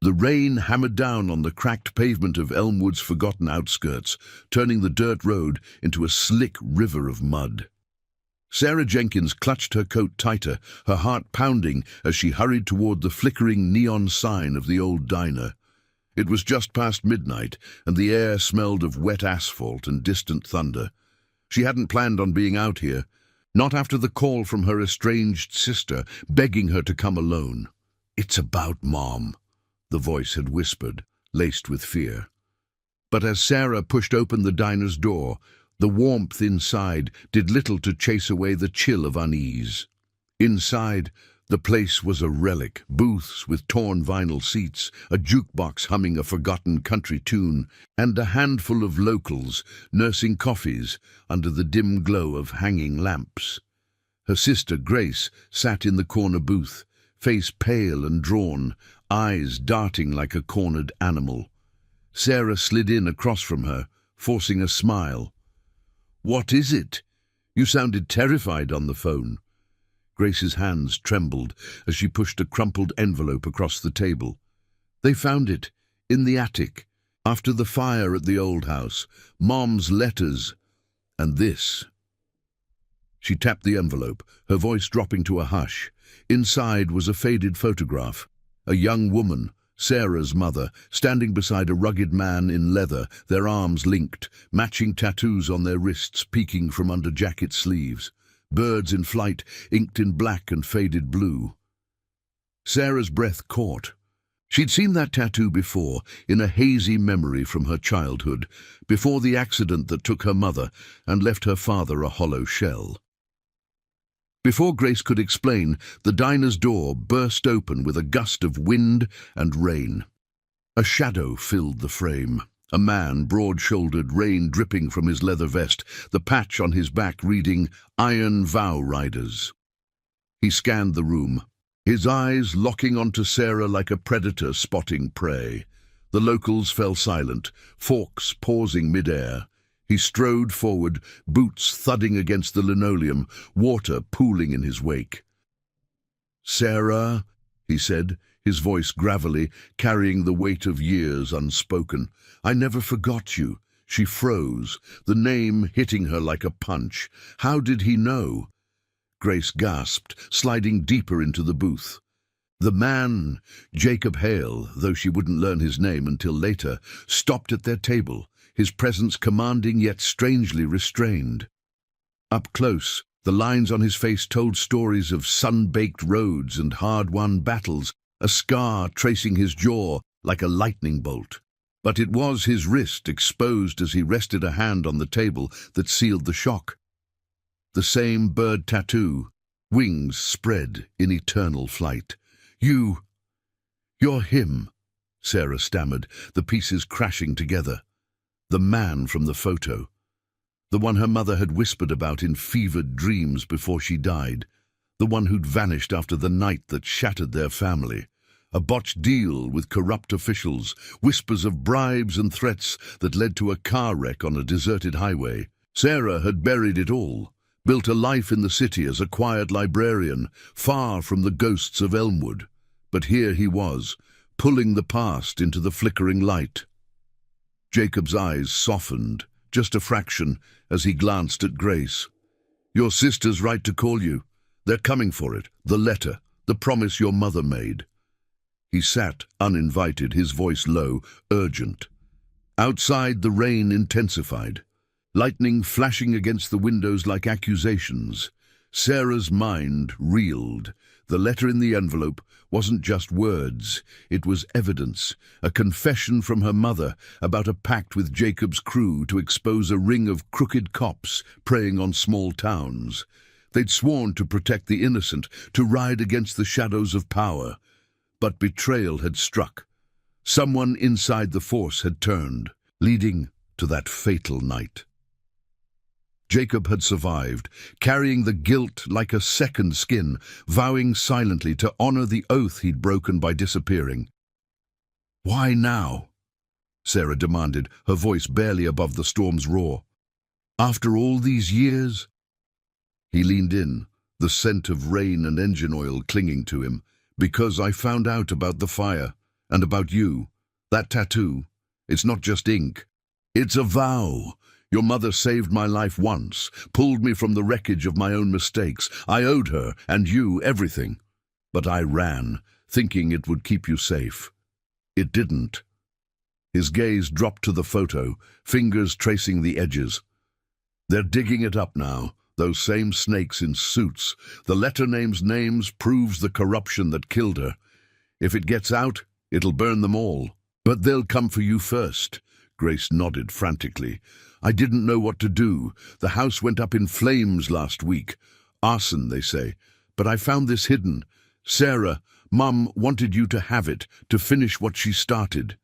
The rain hammered down on the cracked pavement of Elmwood's forgotten outskirts, turning the dirt road into a slick river of mud. Sarah Jenkins clutched her coat tighter, her heart pounding as she hurried toward the flickering neon sign of the old diner. It was just past midnight, and the air smelled of wet asphalt and distant thunder. She hadn't planned on being out here, not after the call from her estranged sister, begging her to come alone. "It's about Mom," the voice had whispered, laced with fear. But as Sarah pushed open the diner's door, the warmth inside did little to chase away the chill of unease. Inside, the place was a relic, booths with torn vinyl seats, a jukebox humming a forgotten country tune, and a handful of locals nursing coffees under the dim glow of hanging lamps. Her sister Grace sat in the corner booth, face pale and drawn, eyes darting like a cornered animal. Sarah slid in across from her, forcing a smile. "What is it? You sounded terrified on the phone." Grace's hands trembled as she pushed a crumpled envelope across the table. "They found it, in the attic, after the fire at the old house. Mom's letters, and this." She tapped the envelope, her voice dropping to a hush. Inside was a faded photograph. A young woman, Sarah's mother, standing beside a rugged man in leather, their arms linked, matching tattoos on their wrists peeking from under jacket sleeves. Birds in flight, inked in black and faded blue. Sarah's breath caught. She'd seen that tattoo before, in a hazy memory from her childhood, before the accident that took her mother and left her father a hollow shell. Before Grace could explain, the diner's door burst open with a gust of wind and rain. A shadow filled the frame. A man, broad-shouldered, rain dripping from his leather vest, the patch on his back reading, "Iron Vow Riders." He scanned the room, his eyes locking onto Sarah like a predator spotting prey. The locals fell silent, forks pausing mid-air. He strode forward, boots thudding against the linoleum, water pooling in his wake. "Sarah," he said, his voice gravelly, carrying the weight of years unspoken. "I never forgot you." She froze, the name hitting her like a punch. How did he know? Grace gasped, sliding deeper into the booth. The man, Jacob Hale, though she wouldn't learn his name until later, stopped at their table, his presence commanding yet strangely restrained. Up close, the lines on his face told stories of sun-baked roads and hard-won battles, a scar tracing his jaw like a lightning bolt. But it was his wrist, exposed as he rested a hand on the table, that sealed the shock. The same bird tattoo, wings spread in eternal flight. You're him," Sarah stammered, the pieces crashing together. The man from the photo. The one her mother had whispered about in fevered dreams before she died. The one who'd vanished after the night that shattered their family. A botched deal with corrupt officials, whispers of bribes and threats that led to a car wreck on a deserted highway. Sarah had buried it all, built a life in the city as a quiet librarian, far from the ghosts of Elmwood. But here he was, pulling the past into the flickering light. Jacob's eyes softened, just a fraction, as he glanced at Grace. "Your sister's right to call you. They're coming for it, the letter, the promise your mother made." He sat, uninvited, his voice low, urgent. Outside, the rain intensified, lightning flashing against the windows like accusations. Sarah's mind reeled. The letter in the envelope wasn't just words, it was evidence, a confession from her mother about a pact with Jacob's crew to expose a ring of crooked cops preying on small towns. They'd sworn to protect the innocent, to ride against the shadows of power. But betrayal had struck. Someone inside the force had turned, leading to that fatal night. Jacob had survived, carrying the guilt like a second skin, vowing silently to honor the oath he'd broken by disappearing. "Why now?" Sarah demanded, her voice barely above the storm's roar. "After all these years?" He leaned in, the scent of rain and engine oil clinging to him. "Because I found out about the fire. And about you, that tattoo, it's not just ink. It's a vow. Your mother saved my life once, pulled me from the wreckage of my own mistakes. I owed her, and you, everything. But I ran, thinking it would keep you safe. It didn't. His gaze dropped to the photo, fingers tracing the edges. They're digging it up now, those same snakes in suits. The letter names proves the corruption that killed her. If it gets out, it'll burn them all. But they'll come for you first. Grace nodded frantically. I didn't know what to do. The house went up in flames last week. Arson, they say. But I found this hidden. Sarah, Mum wanted you to have it, to finish what she started.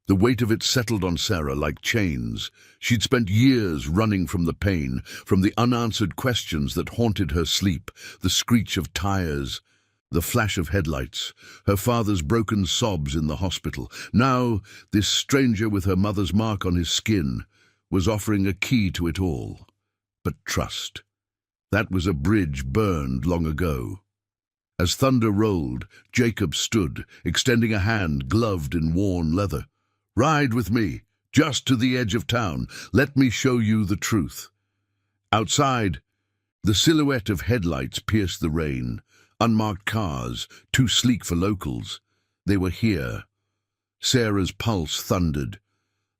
The weight of it settled on Sarah like chains. She'd spent years running from the pain, from the unanswered questions that haunted her sleep, the screech of tires, the flash of headlights, her father's broken sobs in the hospital. Now, this stranger with her mother's mark on his skin was offering a key to it all. But trust. That was a bridge burned long ago. As thunder rolled, Jacob stood, extending a hand gloved in worn leather. Ride with me, just to the edge of town. Let me show you the truth. Outside, the silhouette of headlights pierced the rain. Unmarked cars, too sleek for locals. They were here. Sarah's pulse thundered.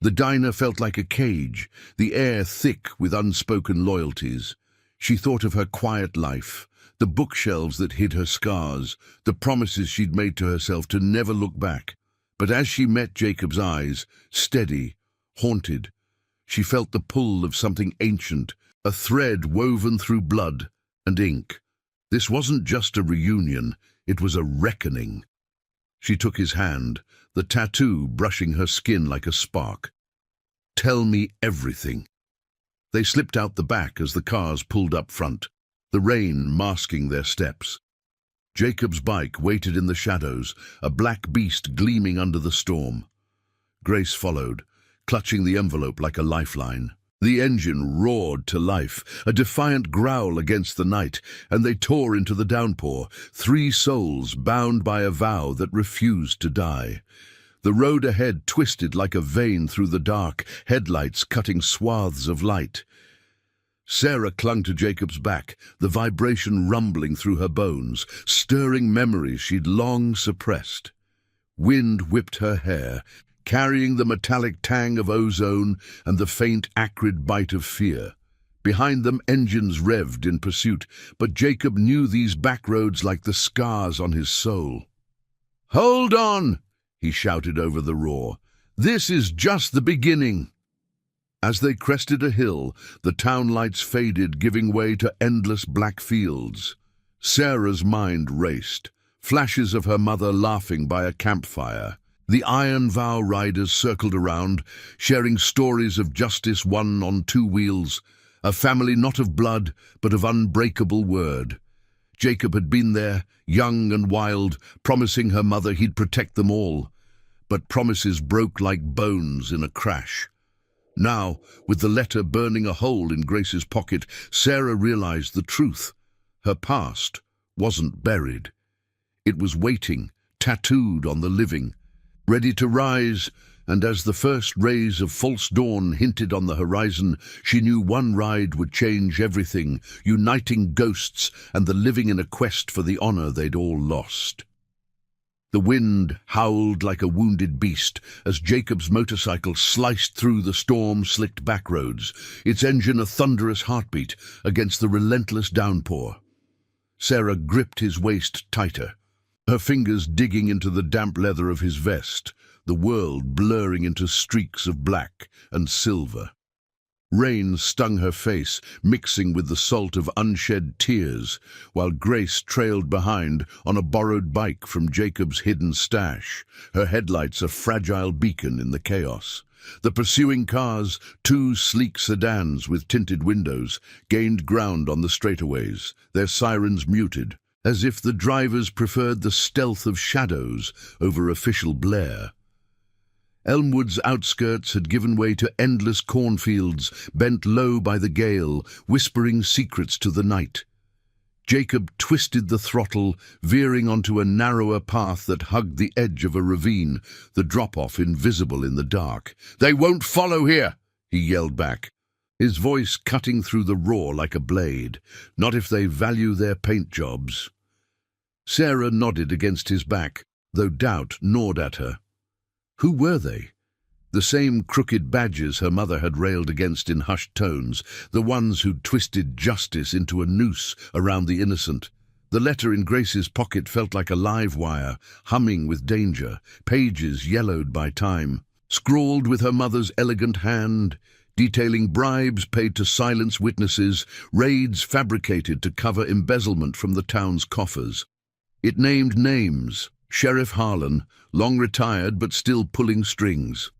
The diner felt like a cage, the air thick with unspoken loyalties. She thought of her quiet life, the bookshelves that hid her scars, the promises she'd made to herself to never look back. But as she met Jacob's eyes, steady, haunted, she felt the pull of something ancient, a thread woven through blood and ink. This wasn't just a reunion, it was a reckoning. She took his hand, the tattoo brushing her skin like a spark. Tell me everything. They slipped out the back as the cars pulled up front, the rain masking their steps. Jacob's bike waited in the shadows, a black beast gleaming under the storm. Grace followed, clutching the envelope like a lifeline. The engine roared to life, a defiant growl against the night, and they tore into the downpour, three souls bound by a vow that refused to die. The road ahead twisted like a vein through the dark, headlights cutting swaths of light. Sarah clung to Jacob's back, the vibration rumbling through her bones, stirring memories she'd long suppressed. Wind whipped her hair, carrying the metallic tang of ozone and the faint, acrid bite of fear. Behind them, engines revved in pursuit, but Jacob knew these back roads like the scars on his soul. "Hold on!" he shouted over the roar. "This is just the beginning." As they crested a hill, the town lights faded, giving way to endless black fields. Sarah's mind raced, flashes of her mother laughing by a campfire. The Iron Vow riders circled around, sharing stories of justice won on two wheels, a family not of blood, but of unbreakable word. Jacob had been there, young and wild, promising her mother he'd protect them all. But promises broke like bones in a crash. Now, with the letter burning a hole in Grace's pocket, Sarah realized the truth. Her past wasn't buried. It was waiting, tattooed on the living, ready to rise, and as the first rays of false dawn hinted on the horizon, she knew one ride would change everything, uniting ghosts and the living in a quest for the honor they'd all lost. The wind howled like a wounded beast as Jacob's motorcycle sliced through the storm-slicked backroads, its engine a thunderous heartbeat against the relentless downpour. Sarah gripped his waist tighter, her fingers digging into the damp leather of his vest, the world blurring into streaks of black and silver. Rain stung her face, mixing with the salt of unshed tears, while Grace trailed behind on a borrowed bike from Jacob's hidden stash, her headlights a fragile beacon in the chaos. The pursuing cars, two sleek sedans with tinted windows, gained ground on the straightaways, their sirens muted, as if the drivers preferred the stealth of shadows over official blare. Elmwood's outskirts had given way to endless cornfields, bent low by the gale, whispering secrets to the night. Jacob twisted the throttle, veering onto a narrower path that hugged the edge of a ravine, the drop-off invisible in the dark. "They won't follow here!" he yelled back, his voice cutting through the roar like a blade. "Not if they value their paint jobs." Sarah nodded against his back, though doubt gnawed at her. Who were they? The same crooked badges her mother had railed against in hushed tones, the ones who'd twisted justice into a noose around the innocent. The letter in Grace's pocket felt like a live wire, humming with danger, pages yellowed by time, scrawled with her mother's elegant hand, detailing bribes paid to silence witnesses, raids fabricated to cover embezzlement from the town's coffers. It named names: Sheriff Harlan, long retired but still pulling strings;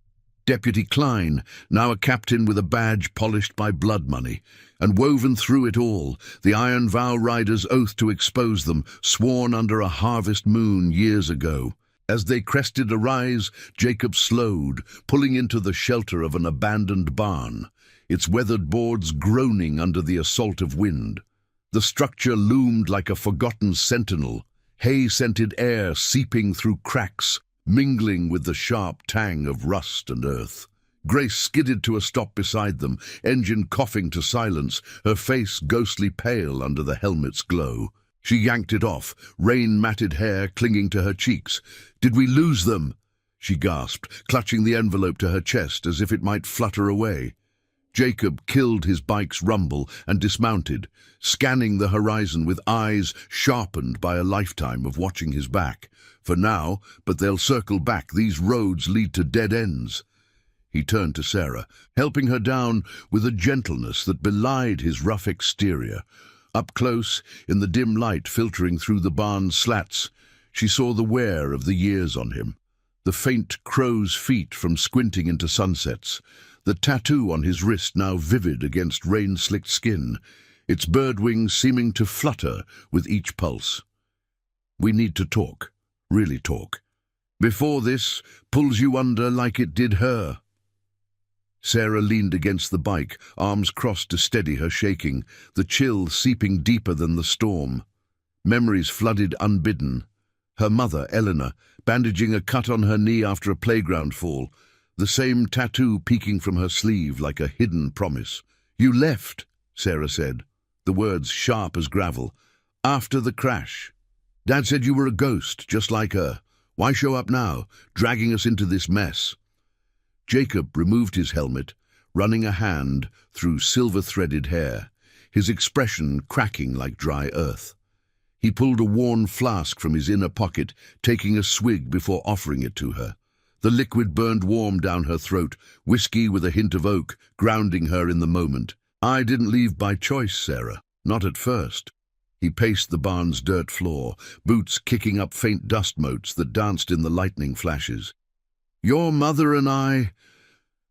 Deputy Klein, now a captain with a badge polished by blood money, and woven through it all, the Iron Vow Rider's oath to expose them, sworn under a harvest moon years ago. As they crested a rise, Jacob slowed, pulling into the shelter of an abandoned barn, its weathered boards groaning under the assault of wind. The structure loomed like a forgotten sentinel, hay-scented air seeping through cracks, mingling with the sharp tang of rust and earth. Grace skidded to a stop beside them, engine coughing to silence, her face ghostly pale under the helmet's glow. She yanked it off, rain-matted hair clinging to her cheeks. "Did we lose them?" she gasped, clutching the envelope to her chest as if it might flutter away. Jacob killed his bike's rumble and dismounted, scanning the horizon with eyes sharpened by a lifetime of watching his back. "For now, but they'll circle back. These roads lead to dead ends." He turned to Sarah, helping her down with a gentleness that belied his rough exterior. Up close, in the dim light filtering through the barn's slats, she saw the wear of the years on him, the faint crow's feet from squinting into sunsets, the tattoo on his wrist now vivid against rain-slicked skin, its bird wings seeming to flutter with each pulse. "We need to talk. Really talk. Before this pulls you under like it did her." Sarah leaned against the bike, arms crossed to steady her shaking, the chill seeping deeper than the storm. Memories flooded unbidden. Her mother, Eleanor, bandaging a cut on her knee after a playground fall, the same tattoo peeking from her sleeve like a hidden promise. "You left," Sarah said, the words sharp as gravel. "After the crash. Dad said you were a ghost, just like her. Why show up now, dragging us into this mess?" Jacob removed his helmet, running a hand through silver-threaded hair, his expression cracking like dry earth. He pulled a worn flask from his inner pocket, taking a swig before offering it to her. The liquid burned warm down her throat, whiskey with a hint of oak, grounding her in the moment. "I didn't leave by choice, Sarah. Not at first." He paced the barn's dirt floor, boots kicking up faint dust motes that danced in the lightning flashes. "Your mother and I,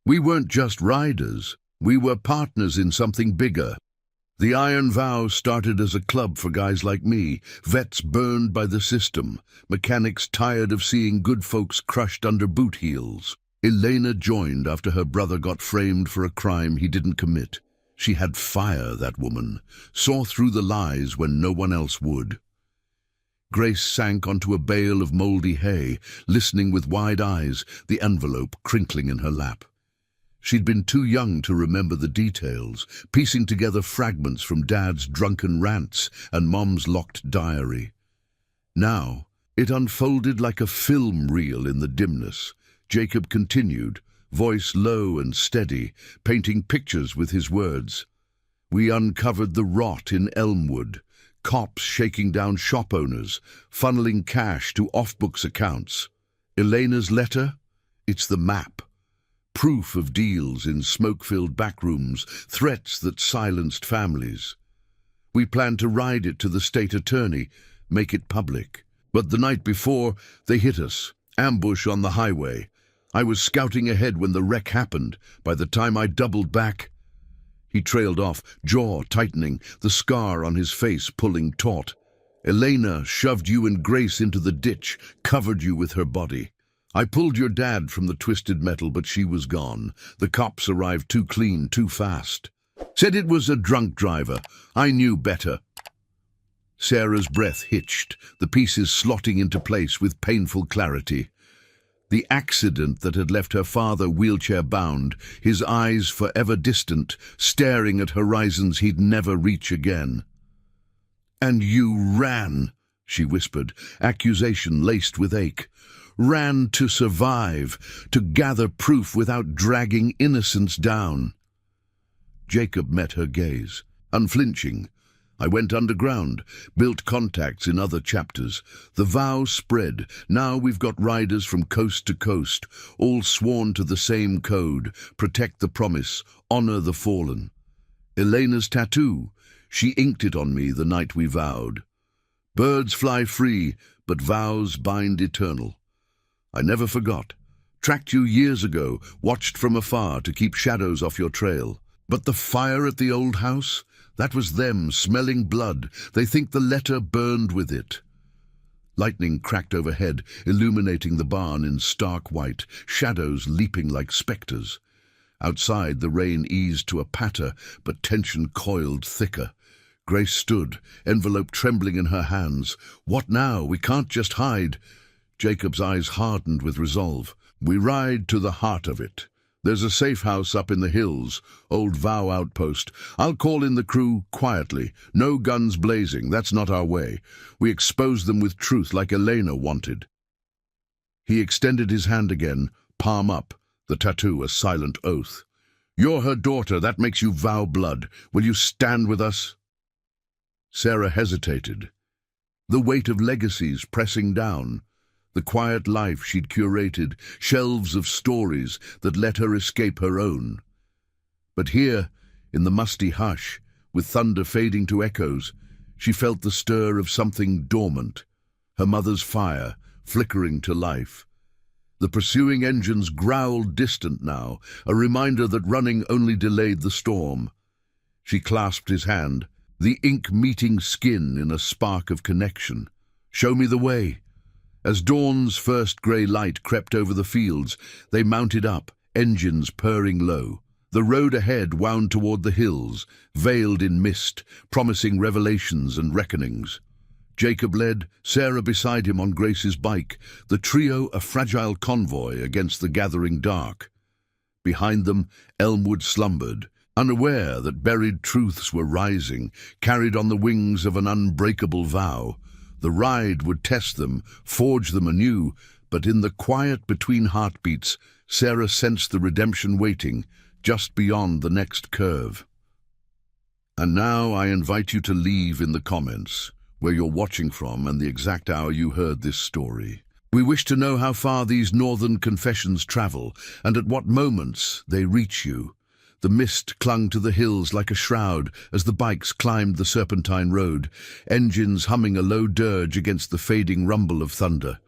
we weren't just riders. We were partners in something bigger. The Iron Vow started as a club for guys like me, vets burned by the system, mechanics tired of seeing good folks crushed under boot heels. Elena joined after her brother got framed for a crime he didn't commit. She had fire, that woman, saw through the lies when no one else would." Grace sank onto a bale of mouldy hay, listening with wide eyes, the envelope crinkling in her lap. She'd been too young to remember the details, piecing together fragments from Dad's drunken rants and Mom's locked diary. Now, it unfolded like a film reel in the dimness. Jacob continued, voice low and steady, painting pictures with his words. "We uncovered the rot in Elmwood, cops shaking down shop owners, funneling cash to off-books accounts. Elena's letter? It's the map. Proof of deals in smoke-filled backrooms, threats that silenced families. We planned to ride it to the state attorney, make it public. But the night before, they hit us, ambush on the highway. I was scouting ahead when the wreck happened. By the time I doubled back..." He trailed off, jaw tightening, the scar on his face pulling taut. "Elena shoved you and Grace into the ditch, covered you with her body. I pulled your dad from the twisted metal, but she was gone. The cops arrived too clean, too fast. Said it was a drunk driver. I knew better." Sarah's breath hitched, the pieces slotting into place with painful clarity. The accident that had left her father wheelchair-bound, his eyes forever distant, staring at horizons he'd never reach again. "And you ran," she whispered, accusation laced with ache. "Ran to survive, to gather proof without dragging innocence down." Jacob met her gaze, unflinching. "I went underground, built contacts in other chapters. The vow spread. Now we've got riders from coast to coast, all sworn to the same code: protect the promise, honor the fallen. Elena's tattoo, she inked it on me the night we vowed. Birds fly free, but vows bind eternal. I never forgot. Tracked you years ago, watched from afar to keep shadows off your trail. But the fire at the old house? That was them, smelling blood. They think the letter burned with it." Lightning cracked overhead, illuminating the barn in stark white, shadows leaping like spectres. Outside, the rain eased to a patter, but tension coiled thicker. Grace stood, envelope trembling in her hands. "What now? We can't just hide." Jacob's eyes hardened with resolve. "We ride to the heart of it. There's a safe house up in the hills, old vow outpost. I'll call in the crew quietly. No guns blazing, that's not our way. We expose them with truth like Elena wanted." He extended his hand again, palm up, the tattoo a silent oath. "You're her daughter, that makes you vow blood. Will you stand with us?" Sarah hesitated. The weight of legacies pressing down. The quiet life she'd curated, shelves of stories that let her escape her own. But here, in the musty hush, with thunder fading to echoes, she felt the stir of something dormant, her mother's fire flickering to life. The pursuing engines growled distant now, a reminder that running only delayed the storm. She clasped his hand, the ink meeting skin in a spark of connection. "Show me the way." As dawn's first grey light crept over the fields, they mounted up, engines purring low. The road ahead wound toward the hills, veiled in mist, promising revelations and reckonings. Jacob led, Sarah beside him on Grace's bike, the trio a fragile convoy against the gathering dark. Behind them, Elmwood slumbered, unaware that buried truths were rising, carried on the wings of an unbreakable vow. The ride would test them, forge them anew, but in the quiet between heartbeats, Sarah sensed the redemption waiting, just beyond the next curve. And now I invite you to leave in the comments where you're watching from and the exact hour you heard this story. We wish to know how far these northern confessions travel, and at what moments they reach you. The mist clung to the hills like a shroud as the bikes climbed the serpentine road, engines humming a low dirge against the fading rumble of thunder.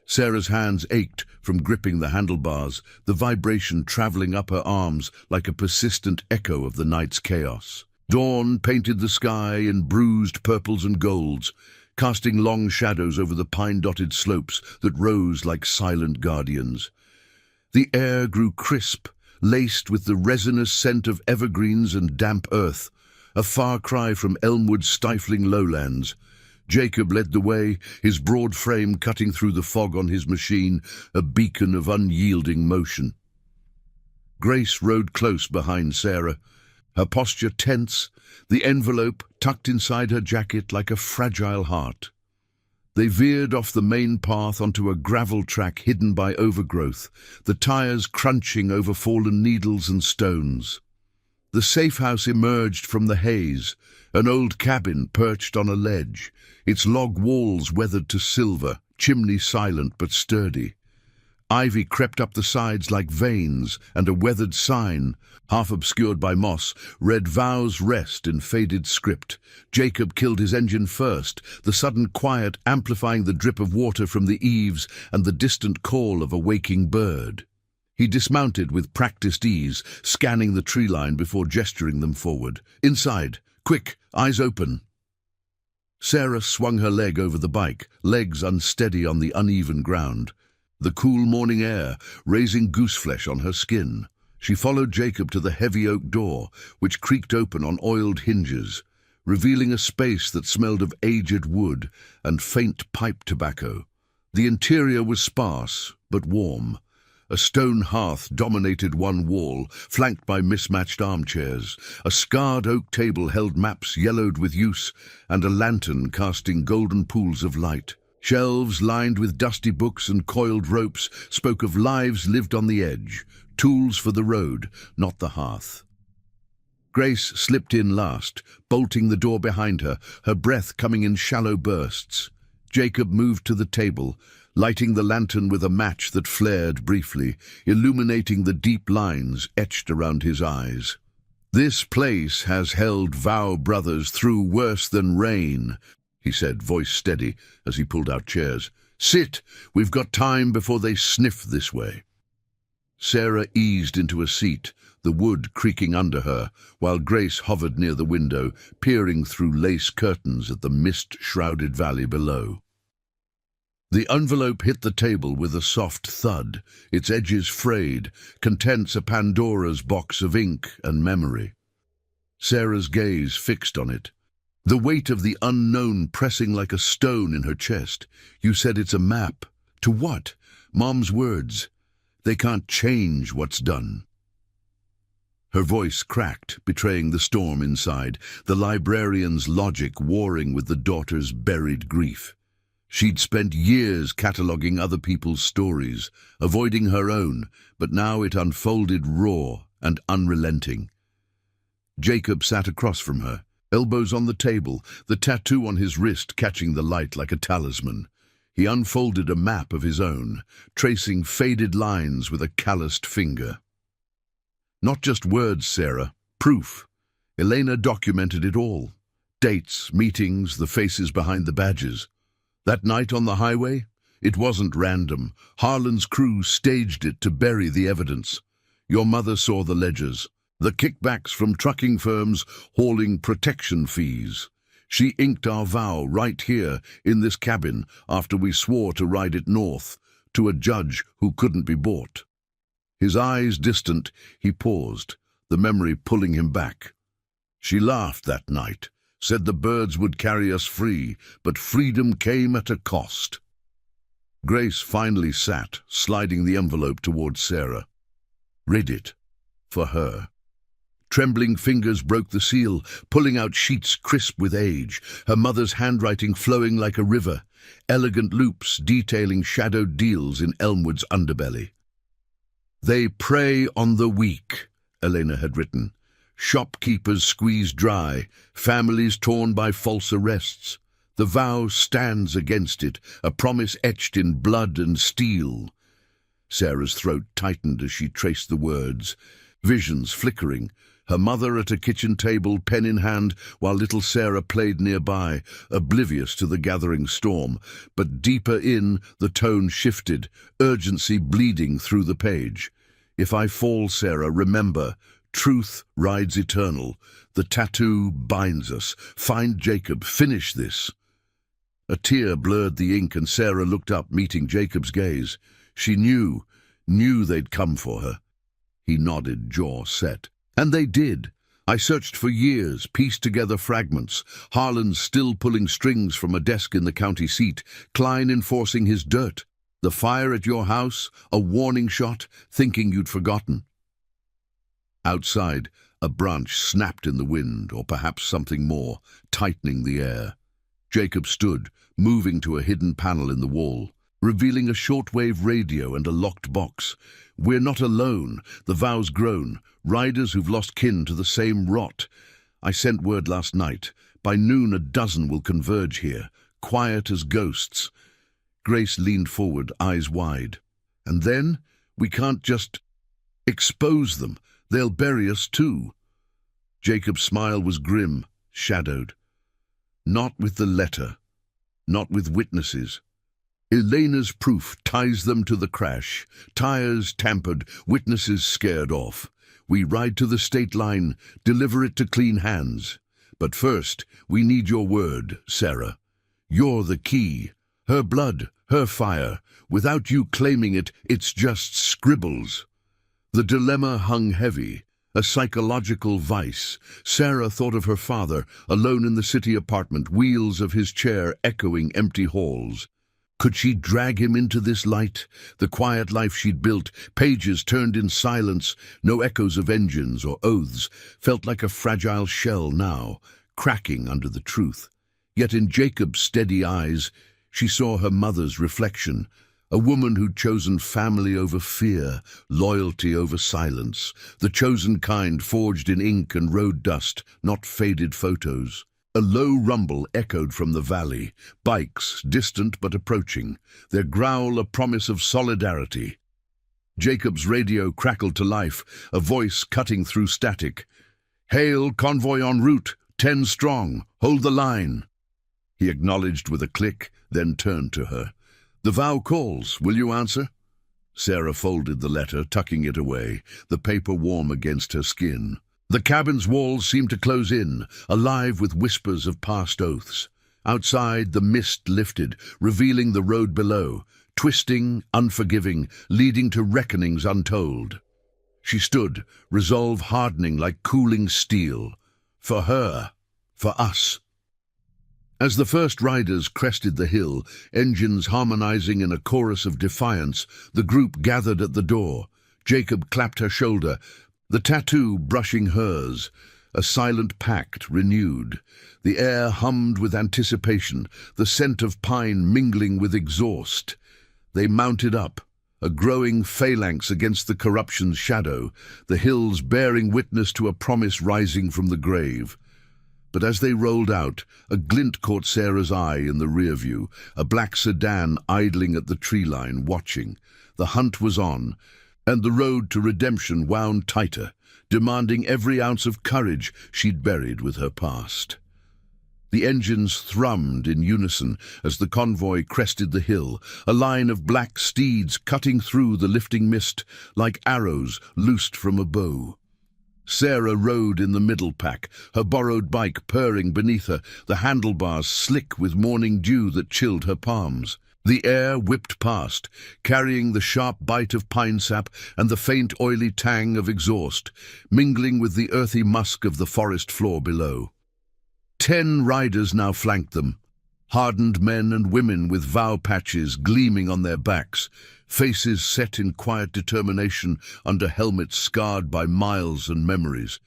Sarah's hands ached from gripping the handlebars, the vibration traveling up her arms like a persistent echo of the night's chaos. Dawn painted the sky in bruised purples and golds, casting long shadows over the pine-dotted slopes that rose like silent guardians. The air grew crisp, laced with the resinous scent of evergreens and damp earth, a far cry from Elmwood's stifling lowlands. Jacob led the way, his broad frame cutting through the fog on his machine, a beacon of unyielding motion. Grace rode close behind Sarah, her posture tense, the envelope tucked inside her jacket like a fragile heart. They veered off the main path onto a gravel track hidden by overgrowth, the tires crunching over fallen needles and stones. The safe house emerged from the haze, an old cabin perched on a ledge, its log walls weathered to silver, chimney silent but sturdy. Ivy crept up the sides like veins, and a weathered sign, half obscured by moss, read "Vows Rest" in faded script. Jacob killed his engine first, the sudden quiet amplifying the drip of water from the eaves and the distant call of a waking bird. He dismounted with practiced ease, scanning the tree line before gesturing them forward. "Inside! Quick! Eyes open!" Sarah swung her leg over the bike, legs unsteady on the uneven ground. The cool morning air raising gooseflesh on her skin. She followed Jacob to the heavy oak door, which creaked open on oiled hinges. revealing a space that smelled of aged wood and faint pipe tobacco. The interior was sparse, but warm. A stone hearth dominated one wall, flanked by mismatched armchairs. A scarred oak table held maps yellowed with use, and a lantern casting golden pools of light. Shelves lined with dusty books and coiled ropes spoke of lives lived on the edge, tools for the road, not the hearth. Grace slipped in last, bolting the door behind her, her breath coming in shallow bursts. Jacob moved to the table, lighting the lantern with a match that flared briefly, illuminating the deep lines etched around his eyes. "This place has held Vow brothers through worse than rain," he said, voice steady, as he pulled out chairs. "Sit, we've got time before they sniff this way." Sarah eased into a seat, the wood creaking under her, while Grace hovered near the window, peering through lace curtains at the mist-shrouded valley below. The envelope hit the table with a soft thud, its edges frayed, contents a Pandora's box of ink and memory. Sarah's gaze fixed on it, the weight of the unknown pressing like a stone in her chest. "You said it's a map. To what? Mom's words. They can't change what's done." Her voice cracked, betraying the storm inside, the librarian's logic warring with the daughter's buried grief. She'd spent years cataloguing other people's stories, avoiding her own, but now it unfolded raw and unrelenting. Jacob sat across from her, elbows on the table, the tattoo on his wrist catching the light like a talisman. He unfolded a map of his own, tracing faded lines with a calloused finger. "Not just words, Sarah. Proof. Elena documented it all. Dates, meetings, the faces behind the badges. That night on the highway, it wasn't random. Harlan's crew staged it to bury the evidence. Your mother saw the ledgers, the kickbacks from trucking firms hauling protection fees. She inked our vow right here in this cabin after we swore to ride it north, to a judge who couldn't be bought." His eyes distant, he paused, the memory pulling him back. "She laughed that night, said the birds would carry us free, but freedom came at a cost." Grace finally sat, sliding the envelope towards Sarah. "Read it. For her." Trembling fingers broke the seal, pulling out sheets crisp with age, her mother's handwriting flowing like a river, elegant loops detailing shadowed deals in Elmwood's underbelly. "They prey on the weak," Elena had written. "Shopkeepers squeezed dry, families torn by false arrests. The vow stands against it, a promise etched in blood and steel." Sarah's throat tightened as she traced the words, visions flickering, her mother at a kitchen table, pen in hand, while little Sarah played nearby, oblivious to the gathering storm. But deeper in, the tone shifted, urgency bleeding through the page. "If I fall, Sarah, remember, truth rides eternal. The tattoo binds us. Find Jacob. Finish this." A tear blurred the ink, and Sarah looked up, meeting Jacob's gaze. She knew they'd come for her. He nodded, jaw set. "And they did. I searched for years, pieced together fragments. Harlan still pulling strings from a desk in the county seat, Klein enforcing his dirt. The fire at your house, a warning shot, thinking you'd forgotten." Outside, a branch snapped in the wind, or perhaps something more, tightening the air. Jacob stood, moving to a hidden panel in the wall, revealing a shortwave radio and a locked box. "We're not alone. The vow's grown. Riders who've lost kin to the same rot. I sent word last night. By noon a dozen will converge here, quiet as ghosts." Grace leaned forward, eyes wide. "And then? We can't just expose them. They'll bury us too." Jacob's smile was grim, shadowed. "Not with the letter. Not with witnesses. Elena's proof ties them to the crash. Tires tampered, witnesses scared off. We ride to the state line, deliver it to clean hands. But first, we need your word, Sarah. You're the key. Her blood, her fire. Without you claiming it, it's just scribbles." The dilemma hung heavy, A psychological vice. Sarah thought of her father, alone in the city apartment, wheels of his chair echoing empty halls. Could she drag him into this light? The quiet life she'd built, pages turned in silence, no echoes of engines or oaths, felt like a fragile shell now, cracking under the truth. Yet in Jacob's steady eyes, she saw her mother's reflection, a woman who'd chosen family over fear, loyalty over silence, the chosen kind forged in ink and road dust, not faded photos. A low rumble echoed from the valley, bikes, distant but approaching, their growl a promise of solidarity. Jacob's radio crackled to life, a voice cutting through static. "Hail, convoy en route, 10 strong, hold the line." He acknowledged with a click, then turned to her. "The vow calls, will you answer?" Sarah folded the letter, tucking it away, the paper warm against her skin. The cabin's walls seemed to close in, alive with whispers of past oaths. Outside, the mist lifted, revealing the road below, twisting, unforgiving, leading to reckonings untold. She stood, resolve hardening like cooling steel. For her, for us. As the first riders crested the hill, engines harmonizing in a chorus of defiance, the group gathered at the door. Jacob clapped her shoulder, the tattoo brushing hers, a silent pact renewed. The air hummed with anticipation, the scent of pine mingling with exhaust. They mounted up, a growing phalanx against the corruption's shadow, the hills bearing witness to a promise rising from the grave. But as they rolled out, a glint caught Sarah's eye in the rear view, a black sedan idling at the tree line, watching. The hunt was on, and the road to redemption wound tighter, demanding every ounce of courage she'd buried with her past. The engines thrummed in unison as the convoy crested the hill, a line of black steeds cutting through the lifting mist like arrows loosed from a bow. Sarah rode in the middle pack, her borrowed bike purring beneath her, the handlebars slick with morning dew that chilled her palms. The air whipped past, carrying the sharp bite of pine sap and the faint oily tang of exhaust, mingling with the earthy musk of the forest floor below. 10 riders now flanked them, hardened men and women with vow patches gleaming on their backs, faces set in quiet determination under helmets scarred by miles and memories.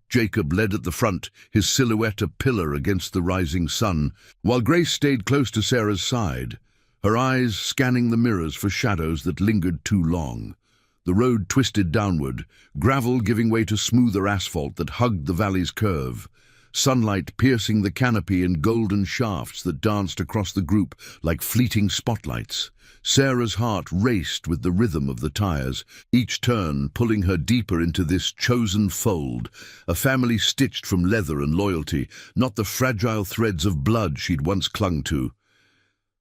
Jacob led at the front, his silhouette a pillar against the rising sun, while Grace stayed close to Sarah's side, her eyes scanning the mirrors for shadows that lingered too long. The road twisted downward, gravel giving way to smoother asphalt that hugged the valley's curve, sunlight piercing the canopy in golden shafts that danced across the group like fleeting spotlights. Sarah's heart raced with the rhythm of the tires, each turn pulling her deeper into this chosen fold, a family stitched from leather and loyalty, not the fragile threads of blood she'd once clung to.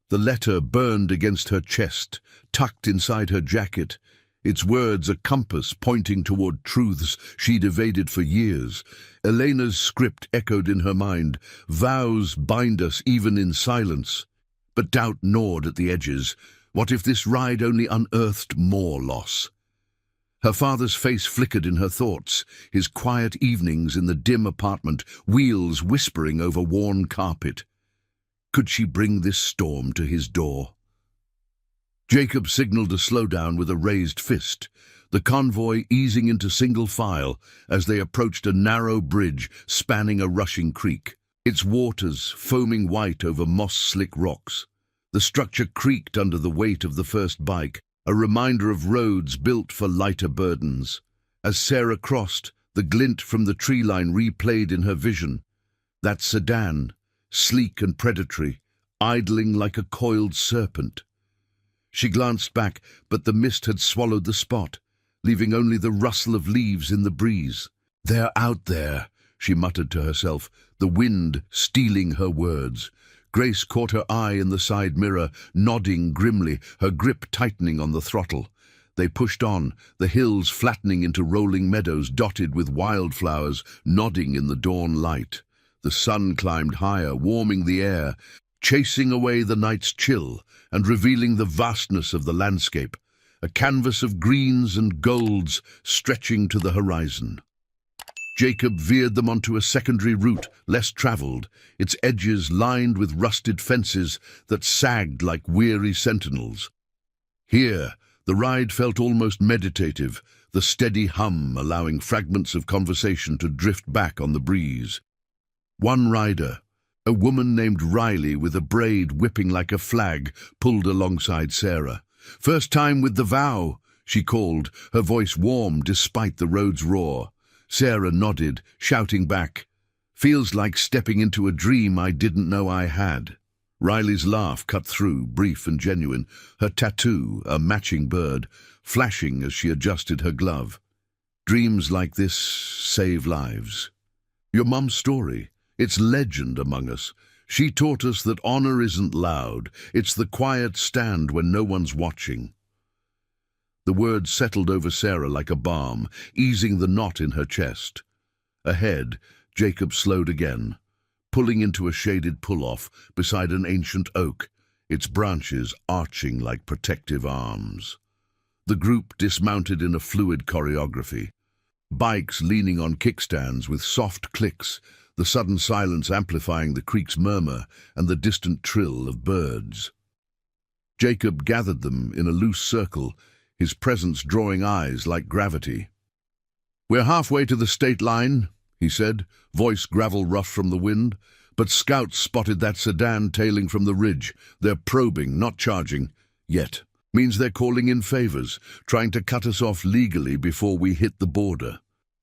The letter burned against her chest, tucked inside her jacket, its words a compass pointing toward truths she'd evaded for years. Elena's script echoed in her mind, vows bind us even in silence. But doubt gnawed at the edges. What if this ride only unearthed more loss? Her father's face flickered in her thoughts, his quiet evenings in the dim apartment, wheels whispering over worn carpet. Could she bring this storm to his door? Jacob signaled a slowdown with a raised fist, the convoy easing into single file as they approached a narrow bridge spanning a rushing creek, its waters foaming white over moss-slick rocks. The structure creaked under the weight of the first bike, a reminder of roads built for lighter burdens. As Sarah crossed, the glint from the tree line replayed in her vision. That sedan, sleek and predatory, idling like a coiled serpent. She glanced back, but the mist had swallowed the spot, leaving only the rustle of leaves in the breeze. "They're out there," she muttered to herself, the wind stealing her words. Grace caught her eye in the side mirror, nodding grimly, her grip tightening on the throttle. They pushed on, the hills flattening into rolling meadows dotted with wildflowers nodding in the dawn light. The sun climbed higher, warming the air, chasing away the night's chill and revealing the vastness of the landscape, a canvas of greens and golds stretching to the horizon. Jacob veered them onto a secondary route, less traveled, its edges lined with rusted fences that sagged like weary sentinels. Here, the ride felt almost meditative, the steady hum allowing fragments of conversation to drift back on the breeze. One rider, a woman named Riley with a braid whipping like a flag, pulled alongside Sarah. "First time with the vow," she called, her voice warm despite the road's roar. Sarah nodded, shouting back, "Feels like stepping into a dream I didn't know I had." Riley's laugh cut through, brief and genuine, her tattoo, a matching bird, flashing as she adjusted her glove. "Dreams like this save lives. Your mum's story, it's legend among us. She taught us that honor isn't loud, it's the quiet stand when no one's watching." The words settled over Sarah like a balm, easing the knot in her chest. Ahead, Jacob slowed again, pulling into a shaded pull-off beside an ancient oak, its branches arching like protective arms. The group dismounted in a fluid choreography, bikes leaning on kickstands with soft clicks, the sudden silence amplifying the creek's murmur and the distant trill of birds. Jacob gathered them in a loose circle, his presence drawing eyes like gravity. "We're halfway to the state line," he said, voice gravel rough from the wind. "But scouts spotted that sedan tailing from the ridge. They're probing, not charging. Yet. Means they're calling in favors, trying to cut us off legally before we hit the border."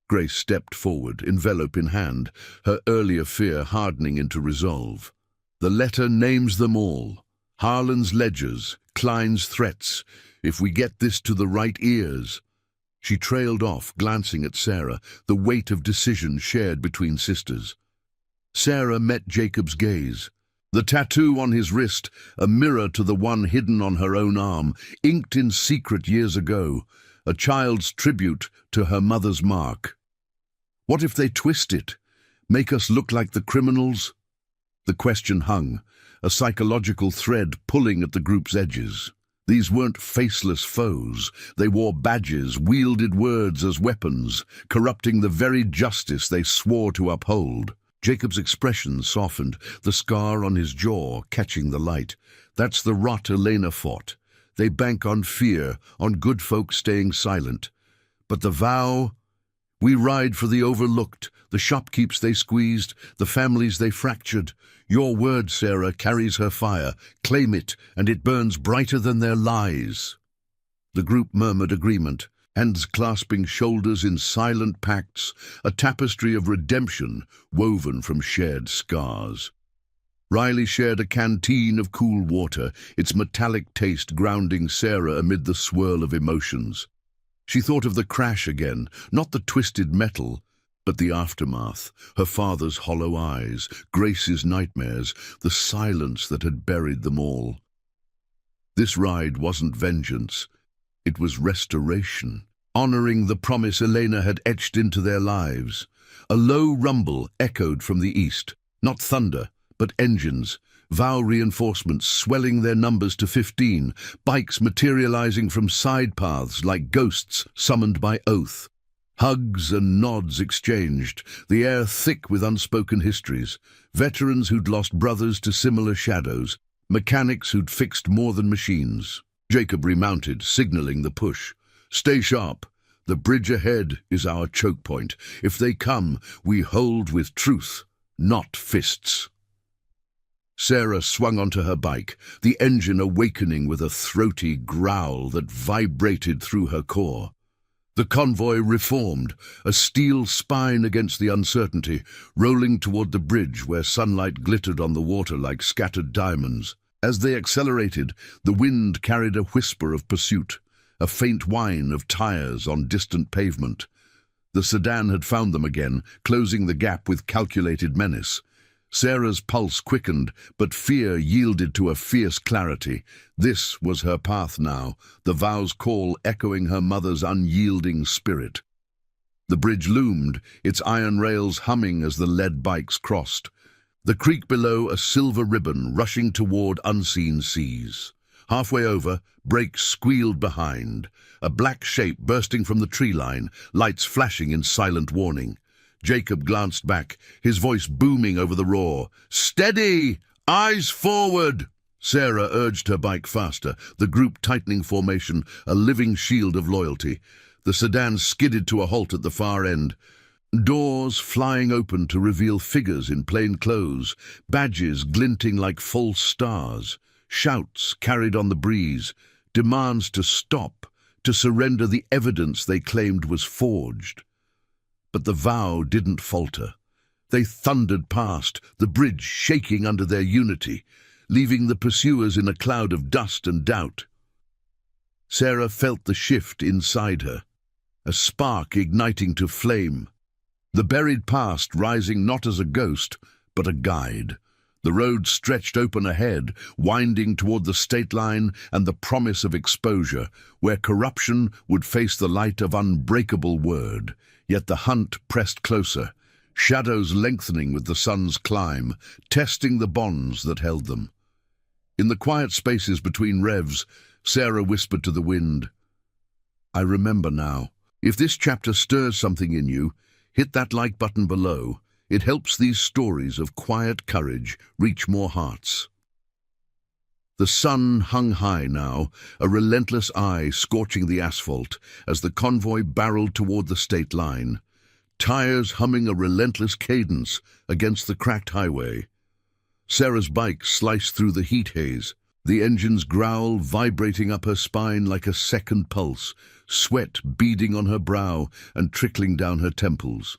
Grace stepped forward, envelope in hand, her earlier fear hardening into resolve. "The letter names them all. Harlan's ledgers, Klein's threats. If we get this to the right ears." She trailed off, glancing at Sarah, the weight of decision shared between sisters. Sarah met Jacob's gaze. The tattoo on his wrist, a mirror to the one hidden on her own arm, inked in secret years ago, a child's tribute to her mother's mark. What if they twist it, make us look like the criminals? The question hung, a psychological thread pulling at the group's edges. These weren't faceless foes. They wore badges, wielded words as weapons, corrupting the very justice they swore to uphold. Jacob's expression softened, the scar on his jaw catching the light. That's the rot Elena fought. They bank on fear, on good folk staying silent. But the vow? We ride for the overlooked, the shopkeepers they squeezed, the families they fractured. Your word, Sarah, carries her fire. Claim it, and it burns brighter than their lies. The group murmured agreement, hands clasping shoulders in silent pacts, a tapestry of redemption woven from shared scars. Riley shared a canteen of cool water, its metallic taste grounding Sarah amid the swirl of emotions. She thought of the crash again, not the twisted metal, but the aftermath, her father's hollow eyes, Grace's nightmares, the silence that had buried them all. This ride wasn't vengeance, it was restoration, honoring the promise Elena had etched into their lives. A low rumble echoed from the east, not thunder, but engines, vow reinforcements swelling their numbers to 15, bikes materializing from side paths like ghosts summoned by oath. Hugs and nods exchanged, the air thick with unspoken histories, veterans who'd lost brothers to similar shadows, mechanics who'd fixed more than machines. Jacob remounted, signaling the push. "Stay sharp. The bridge ahead is our choke point. If they come, we hold with truth, not fists." Sarah swung onto her bike, the engine awakening with a throaty growl that vibrated through her core. The convoy reformed, a steel spine against the uncertainty, rolling toward the bridge where sunlight glittered on the water like scattered diamonds. As they accelerated, the wind carried a whisper of pursuit, a faint whine of tires on distant pavement. The sedan had found them again, closing the gap with calculated menace. Sarah's pulse quickened, but fear yielded to a fierce clarity. This was her path now, the vow's call echoing her mother's unyielding spirit. The bridge loomed, its iron rails humming as the lead bikes crossed. The creek below, a silver ribbon rushing toward unseen seas. Halfway over, brakes squealed behind, a black shape bursting from the tree line, lights flashing in silent warning. Jacob glanced back, his voice booming over the roar. "Steady! Eyes forward!" Sarah urged her bike faster, the group tightening formation, a living shield of loyalty. The sedan skidded to a halt at the far end. Doors flying open to reveal figures in plain clothes, badges glinting like false stars, shouts carried on the breeze, demands to stop, to surrender the evidence they claimed was forged. But the vow didn't falter. They thundered past, the bridge shaking under their unity, leaving the pursuers in a cloud of dust and doubt. Sarah felt the shift inside her, a spark igniting to flame. The buried past rising not as a ghost, but a guide. The road stretched open ahead, winding toward the state line and the promise of exposure, where corruption would face the light of unbreakable word. Yet the hunt pressed closer, shadows lengthening with the sun's climb, testing the bonds that held them. In the quiet spaces between revs, Sarah whispered to the wind, "I remember now. If this chapter stirs something in you, hit that like button below. It helps these stories of quiet courage reach more hearts." The sun hung high now, a relentless eye scorching the asphalt as the convoy barreled toward the state line, tires humming a relentless cadence against the cracked highway. Sarah's bike sliced through the heat haze, the engine's growl vibrating up her spine like a second pulse, sweat beading on her brow and trickling down her temples.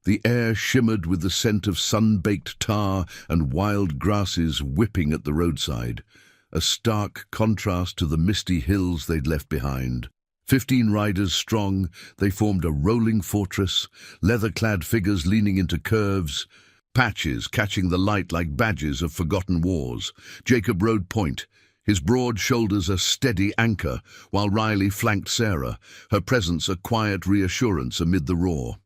The air shimmered with the scent of sun-baked tar and wild grasses whipping at the roadside, a stark contrast to the misty hills they'd left behind. 15 riders strong, they formed a rolling fortress, leather-clad figures leaning into curves, patches catching the light like badges of forgotten wars. Jacob rode point, his broad shoulders a steady anchor, while Riley flanked Sarah, her presence a quiet reassurance amid the roar.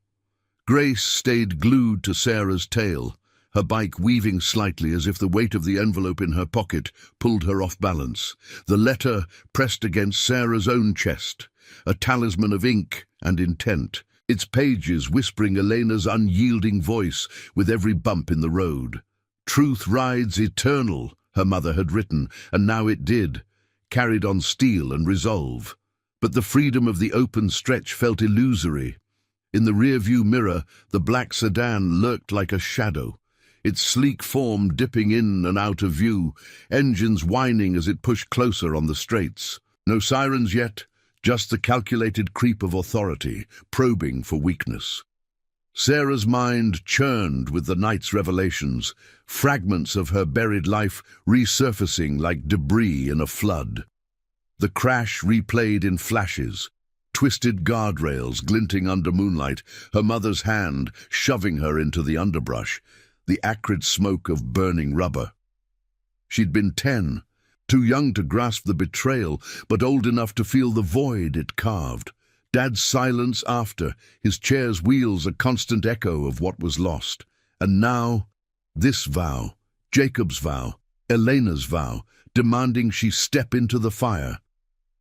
Grace stayed glued to Sarah's tail, her bike weaving slightly as if the weight of the envelope in her pocket pulled her off balance. The letter pressed against Sarah's own chest, a talisman of ink and intent, its pages whispering Elena's unyielding voice with every bump in the road. "Truth rides eternal," her mother had written, and now it did, carried on steel and resolve. But the freedom of the open stretch felt illusory. In the rear-view mirror, the black sedan lurked like a shadow, its sleek form dipping in and out of view, engines whining as it pushed closer on the straights. No sirens yet, just the calculated creep of authority, probing for weakness. Sarah's mind churned with the night's revelations, fragments of her buried life resurfacing like debris in a flood. The crash replayed in flashes, twisted guardrails glinting under moonlight, her mother's hand shoving her into the underbrush, the acrid smoke of burning rubber. She'd been 10, too young to grasp the betrayal, but old enough to feel the void it carved. Dad's silence after, his chair's wheels a constant echo of what was lost. And now, this vow, Jacob's vow, Elena's vow, demanding she step into the fire.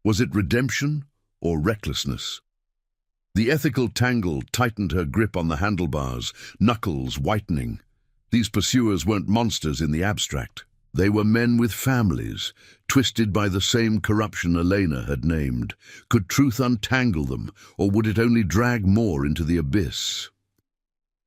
Was it redemption or recklessness? The ethical tangle tightened her grip on the handlebars, knuckles whitening. These pursuers weren't monsters in the abstract. They were men with families, twisted by the same corruption Elena had named. Could truth untangle them, or would it only drag more into the abyss?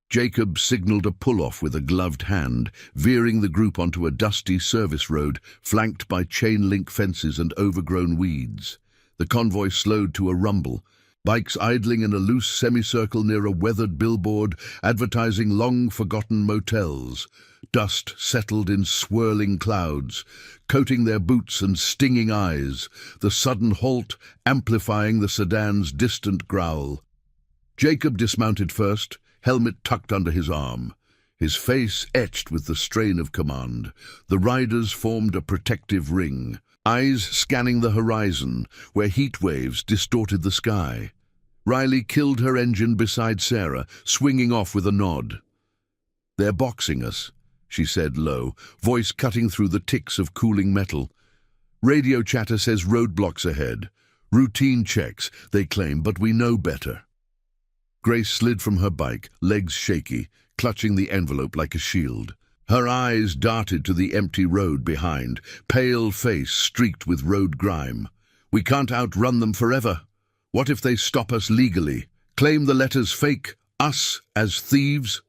Jacob signaled a pull-off with a gloved hand, veering the group onto a dusty service road flanked by chain-link fences and overgrown weeds. The convoy slowed to a rumble, bikes idling in a loose semicircle near a weathered billboard advertising long-forgotten motels. Dust settled in swirling clouds, coating their boots and stinging eyes, the sudden halt amplifying the sedan's distant growl. Jacob dismounted first, helmet tucked under his arm, his face etched with the strain of command. The riders formed a protective ring, eyes scanning the horizon, where heat waves distorted the sky. Riley killed her engine beside Sarah, swinging off with a nod. "They're boxing us," she said low, voice cutting through the ticks of cooling metal. "Radio chatter says roadblocks ahead. Routine checks, they claim, but we know better." Grace slid from her bike, legs shaky, clutching the envelope like a shield. Her eyes darted to the empty road behind, pale face streaked with road grime. We can't outrun them forever. What if they stop us legally? Claim the letters fake, us as thieves?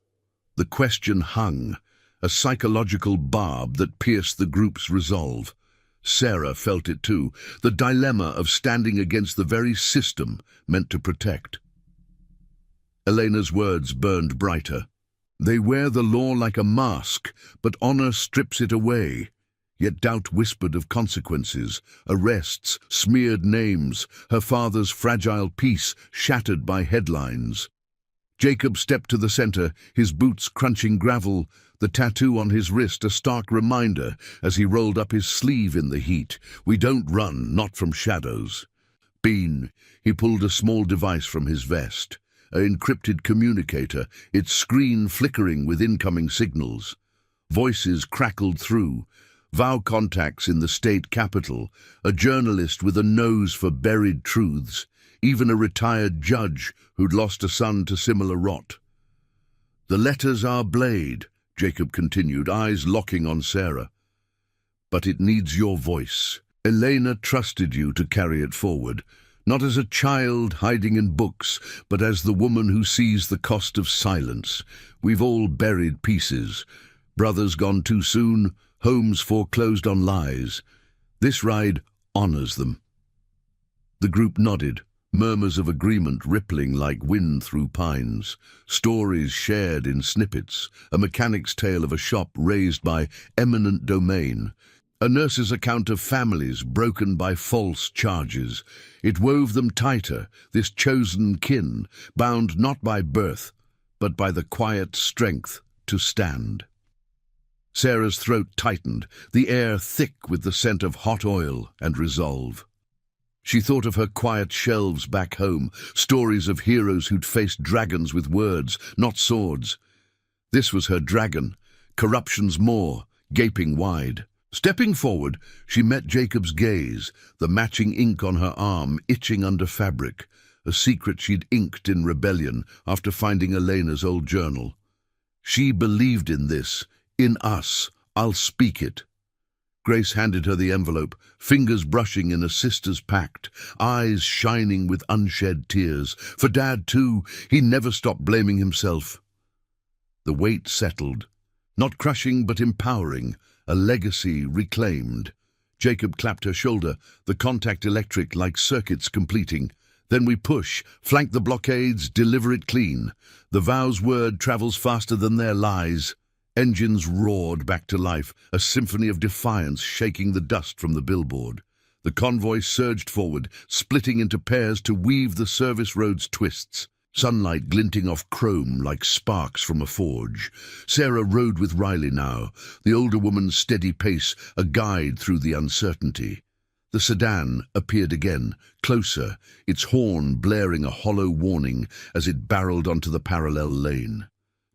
The question hung, a psychological barb that pierced the group's resolve. Sarah felt it too, the dilemma of standing against the very system meant to protect. Elena's words burned brighter. They wear the law like a mask, but honor strips it away. Yet doubt whispered of consequences, arrests, smeared names, her father's fragile peace shattered by headlines. Jacob stepped to the center, his boots crunching gravel, the tattoo on his wrist a stark reminder as he rolled up his sleeve in the heat. We don't run, not from shadows. Bean, he pulled a small device from his vest, an encrypted communicator, its screen flickering with incoming signals. Voices crackled through. Vow contacts in the state capital, a journalist with a nose for buried truths, even a retired judge who'd lost a son to similar rot. The letters are Blade, Jacob continued, eyes locking on Sarah. But it needs your voice. Elena trusted you to carry it forward, not as a child hiding in books, but as the woman who sees the cost of silence. We've all buried pieces. Brothers gone too soon, homes foreclosed on lies. This ride honors them. The group nodded, murmurs of agreement rippling like wind through pines, stories shared in snippets, a mechanic's tale of a shop raised by eminent domain, a nurse's account of families broken by false charges. It wove them tighter, this chosen kin, bound not by birth, but by the quiet strength to stand. Sarah's throat tightened, the air thick with the scent of hot oil and resolve. She thought of her quiet shelves back home, stories of heroes who'd faced dragons with words, not swords. This was her dragon, corruption's maw, gaping wide. Stepping forward, she met Jacob's gaze, the matching ink on her arm itching under fabric, a secret she'd inked in rebellion after finding Elena's old journal. She believed in this. In us, I'll speak it. Grace handed her the envelope, fingers brushing in a sister's pact, eyes shining with unshed tears. For Dad, too, he never stopped blaming himself. The weight settled, not crushing but empowering, a legacy reclaimed. Jacob clapped her shoulder, the contact electric like circuits completing. Then we push, flank the blockades, deliver it clean. The vow's word travels faster than their lies. Engines roared back to life, a symphony of defiance shaking the dust from the billboard. The convoy surged forward, splitting into pairs to weave the service road's twists, sunlight glinting off chrome like sparks from a forge. Sarah rode with Riley now, the older woman's steady pace a guide through the uncertainty. The sedan appeared again, closer, its horn blaring a hollow warning as it barreled onto the parallel lane.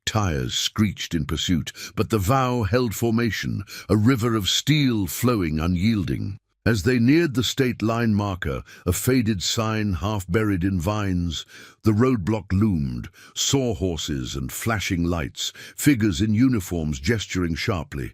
Tires screeched in pursuit, but the vow held formation, a river of steel flowing unyielding. As they neared the state line marker, a faded sign half buried in vines, the roadblock loomed, sawhorses and flashing lights, figures in uniforms gesturing sharply.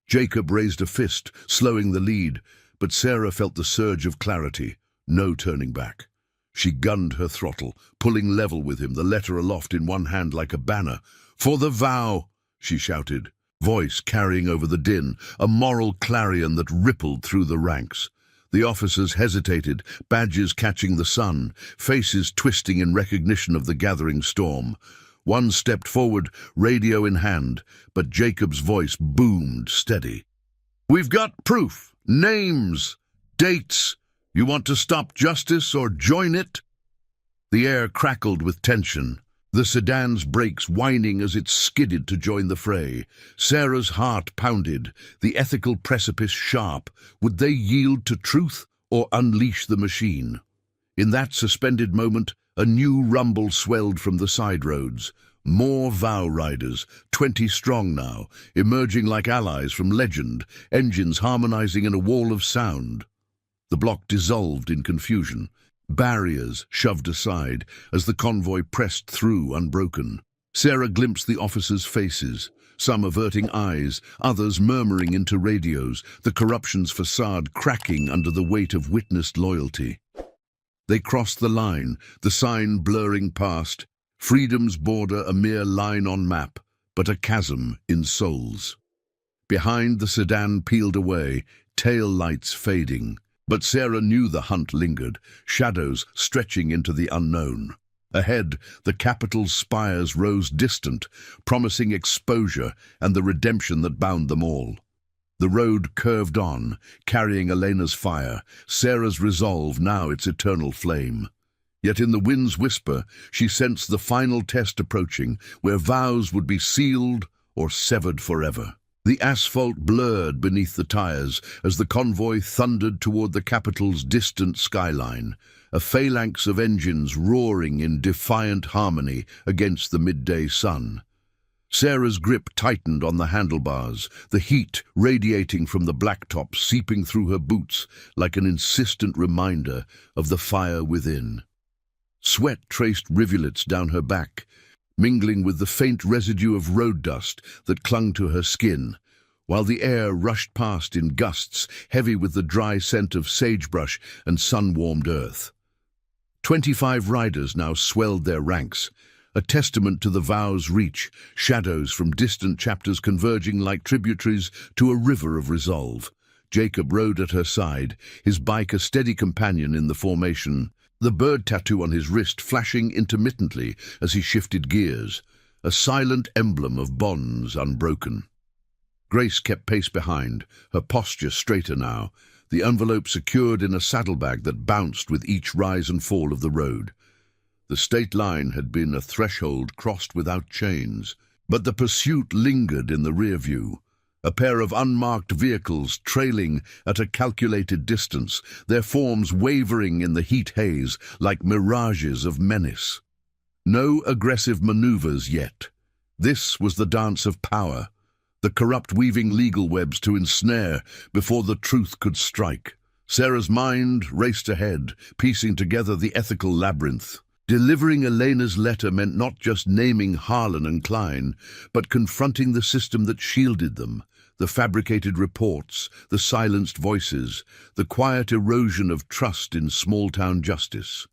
Jacob raised a fist, slowing the lead, but Sarah felt the surge of clarity, no turning back. She gunned her throttle, pulling level with him, the letter aloft in one hand like a banner. "For the vow!" she shouted, voice carrying over the din, a moral clarion that rippled through the ranks. The officers hesitated, badges catching the sun, faces twisting in recognition of the gathering storm. One stepped forward, radio in hand, but Jacob's voice boomed steady. "We've got proof, names, dates. You want to stop justice or join it?" The air crackled with tension, the sedan's brakes whining as it skidded to join the fray. Sarah's heart pounded, the ethical precipice sharp. Would they yield to truth or unleash the machine? In that suspended moment, a new rumble swelled from the side roads. More vow riders, 20 strong now, emerging like allies from legend, engines harmonizing in a wall of sound. The block dissolved in confusion. barriers shoved aside as the convoy pressed through unbroken. Sarah glimpsed the officers' faces, some averting eyes, others murmuring into radios, the corruption's facade cracking under the weight of witnessed loyalty. They crossed the line, the sign blurring past, freedom's border a mere line on map, but a chasm in souls. Behind, the sedan peeled away, tail lights fading. But Sarah knew the hunt lingered, shadows stretching into the unknown. Ahead, the capital's spires rose distant, promising exposure and the redemption that bound them all. The road curved on, carrying Elena's fire, Sarah's resolve now its eternal flame. Yet in the wind's whisper, she sensed the final test approaching, where vows would be sealed or severed forever. The asphalt blurred beneath the tires as the convoy thundered toward the capital's distant skyline, a phalanx of engines roaring in defiant harmony against the midday sun. Sarah's grip tightened on the handlebars, the heat radiating from the blacktop seeping through her boots like an insistent reminder of the fire within. Sweat traced rivulets down her back, mingling with the faint residue of road dust that clung to her skin, while the air rushed past in gusts heavy with the dry scent of sagebrush and sun-warmed earth. 25 riders now swelled their ranks, a testament to the vow's reach, shadows from distant chapters converging like tributaries to a river of resolve. Jacob rode at her side, his bike a steady companion in the formation, the bird tattoo on his wrist flashing intermittently as he shifted gears, a silent emblem of bonds unbroken. Grace kept pace behind, her posture straighter now, the envelope secured in a saddlebag that bounced with each rise and fall of the road. The state line had been a threshold crossed without chains, but the pursuit lingered in the rear view. A pair of unmarked vehicles trailing at a calculated distance, their forms wavering in the heat haze like mirages of menace. No aggressive maneuvers yet. This was the dance of power, the corrupt weaving legal webs to ensnare before the truth could strike. Sarah's mind raced ahead, piecing together the ethical labyrinth. Delivering Elena's letter meant not just naming Harlan and Klein, but confronting the system that shielded them. The fabricated reports, the silenced voices, the quiet erosion of trust in small-town justice.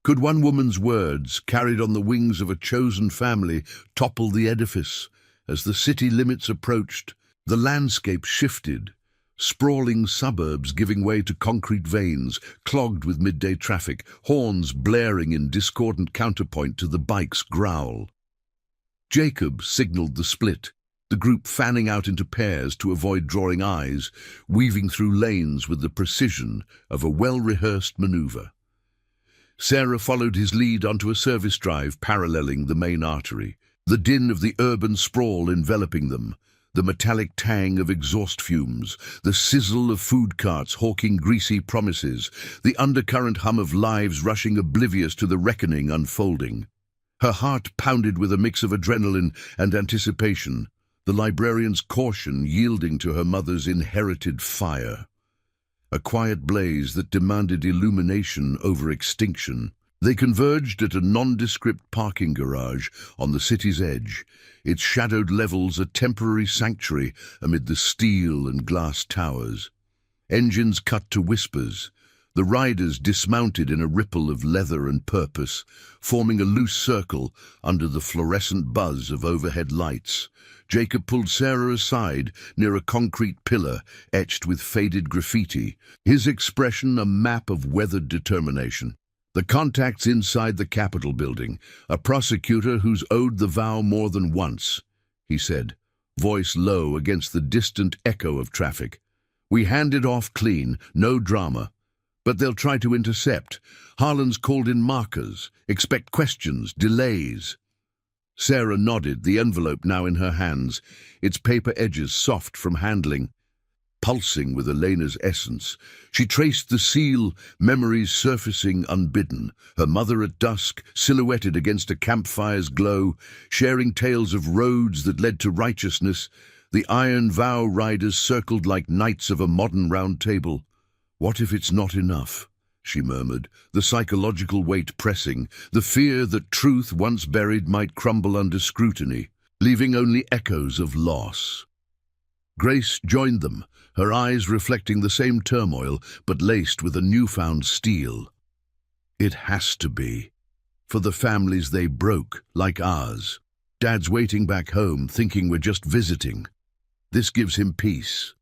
Could one woman's words, carried on the wings of a chosen family, topple the edifice? As the city limits approached, the landscape shifted, sprawling suburbs giving way to concrete veins, clogged with midday traffic, horns blaring in discordant counterpoint to the bike's growl. Jacob signaled the split, the group fanning out into pairs to avoid drawing eyes, weaving through lanes with the precision of a well-rehearsed maneuver. Sarah followed his lead onto a service drive paralleling the main artery, the din of the urban sprawl enveloping them, the metallic tang of exhaust fumes, the sizzle of food carts hawking greasy promises, the undercurrent hum of lives rushing oblivious to the reckoning unfolding. Her heart pounded with a mix of adrenaline and anticipation, the librarian's caution yielding to her mother's inherited fire. A quiet blaze that demanded illumination over extinction. They converged at a nondescript parking garage on the city's edge, its shadowed levels a temporary sanctuary amid the steel and glass towers. Engines cut to whispers, the riders dismounted in a ripple of leather and purpose, forming a loose circle under the fluorescent buzz of overhead lights. Jacob pulled Sarah aside near a concrete pillar etched with faded graffiti, his expression a map of weathered determination. The contact's inside the Capitol building, a prosecutor who's owed the vow more than once, he said, voice low against the distant echo of traffic. We hand it off clean, no drama. But they'll try to intercept. Harlan's called in markers. Expect questions, delays. Sarah nodded, the envelope now in her hands, its paper edges soft from handling. Pulsing with Elena's essence, she traced the seal, memories surfacing unbidden, her mother at dusk, silhouetted against a campfire's glow, sharing tales of roads that led to righteousness, the iron vow riders circled like knights of a modern round table. What if it's not enough? she murmured, the psychological weight pressing, the fear that truth once buried might crumble under scrutiny, leaving only echoes of loss. Grace joined them, her eyes reflecting the same turmoil, but laced with a newfound steel. It has to be. For the families they broke, like ours. Dad's waiting back home, thinking we're just visiting. This gives him peace.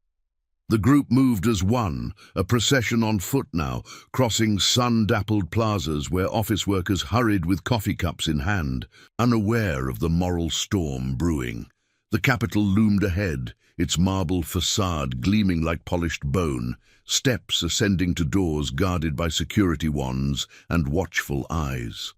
The group moved as one, a procession on foot now, crossing sun-dappled plazas where office workers hurried with coffee cups in hand, unaware of the moral storm brewing. The capital loomed ahead, its marble facade gleaming like polished bone, steps ascending to doors guarded by security wands and watchful eyes.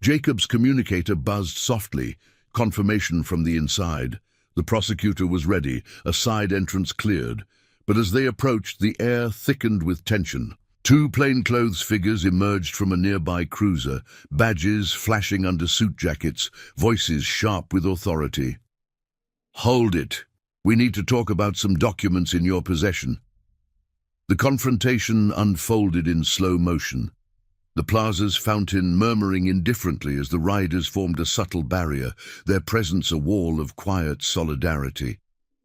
Jacob's communicator buzzed softly, confirmation from the inside. The prosecutor was ready, a side entrance cleared, but as they approached, the air thickened with tension. Two plainclothes figures emerged from a nearby cruiser, badges flashing under suit jackets, voices sharp with authority. "Hold it. We need to talk about some documents in your possession." The confrontation unfolded in slow motion. The plaza's fountain murmuring indifferently as the riders formed a subtle barrier, their presence a wall of quiet solidarity.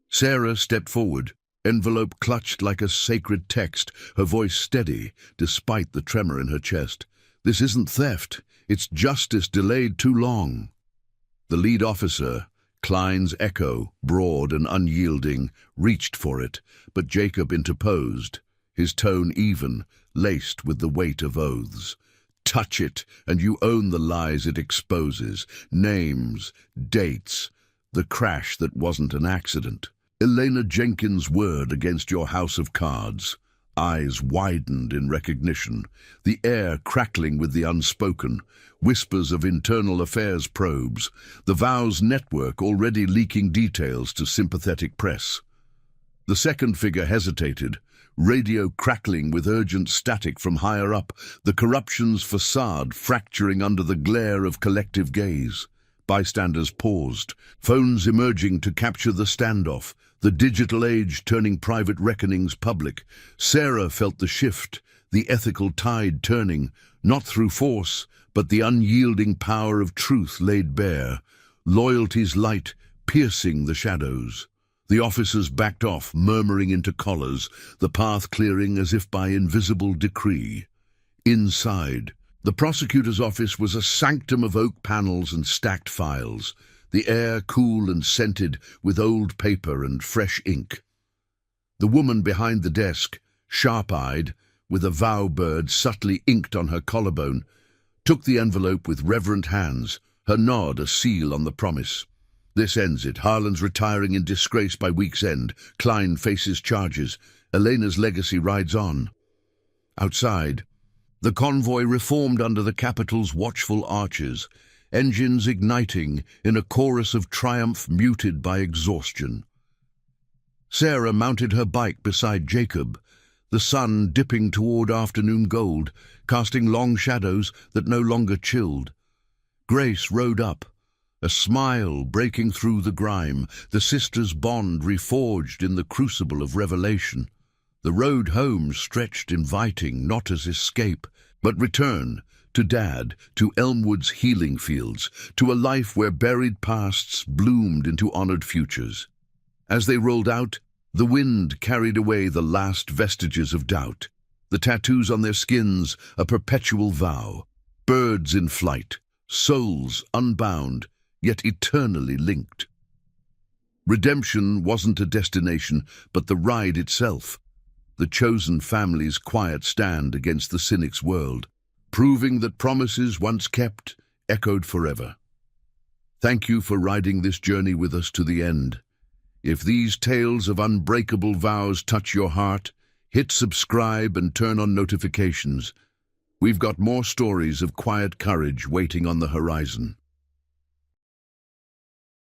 Sarah stepped forward, envelope clutched like a sacred text, her voice steady despite the tremor in her chest. "This isn't theft, it's justice delayed too long." The lead officer, Klein's echo, broad and unyielding, reached for it, but Jacob interposed, his tone even, laced with the weight of oaths. "Touch it, and you own the lies it exposes. Names, dates, the crash that wasn't an accident. Elena Jenkins' word against your house of cards." Eyes widened in recognition, the air crackling with the unspoken, whispers of internal affairs probes, the vows network already leaking details to sympathetic press. The second figure hesitated, radio crackling with urgent static from higher up, the corruption's facade fracturing under the glare of collective gaze. Bystanders paused, phones emerging to capture the standoff, the digital age turning private reckonings public. Sarah felt the shift, the ethical tide turning, not through force, but the unyielding power of truth laid bare, loyalty's light piercing the shadows. The officers backed off, murmuring into collars, the path clearing as if by invisible decree. Inside, the prosecutor's office was a sanctum of oak panels and stacked files, the air cool and scented with old paper and fresh ink. The woman behind the desk, sharp-eyed, with a vow bird subtly inked on her collarbone, took the envelope with reverent hands, her nod a seal on the promise. "This ends it. Harlan's retiring in disgrace by week's end. Klein faces charges. Elena's legacy rides on." Outside, the convoy reformed under the capital's watchful arches, engines igniting in a chorus of triumph muted by exhaustion. Sarah mounted her bike beside Jacob, the sun dipping toward afternoon gold, casting long shadows that no longer chilled. Grace rode up, a smile breaking through the grime, the sisters' bond reforged in the crucible of revelation. The road home stretched inviting, not as escape, but return, to Dad, to Elmwood's healing fields, to a life where buried pasts bloomed into honored futures. As they rolled out, the wind carried away the last vestiges of doubt, the tattoos on their skins a perpetual vow, birds in flight, souls unbound, yet eternally linked. Redemption wasn't a destination, but the ride itself, the chosen family's quiet stand against the cynic's world, proving that promises once kept echoed forever. Thank you for riding this journey with us to the end. If these tales of unbreakable vows touch your heart, hit subscribe and turn on notifications. We've got more stories of quiet courage waiting on the horizon.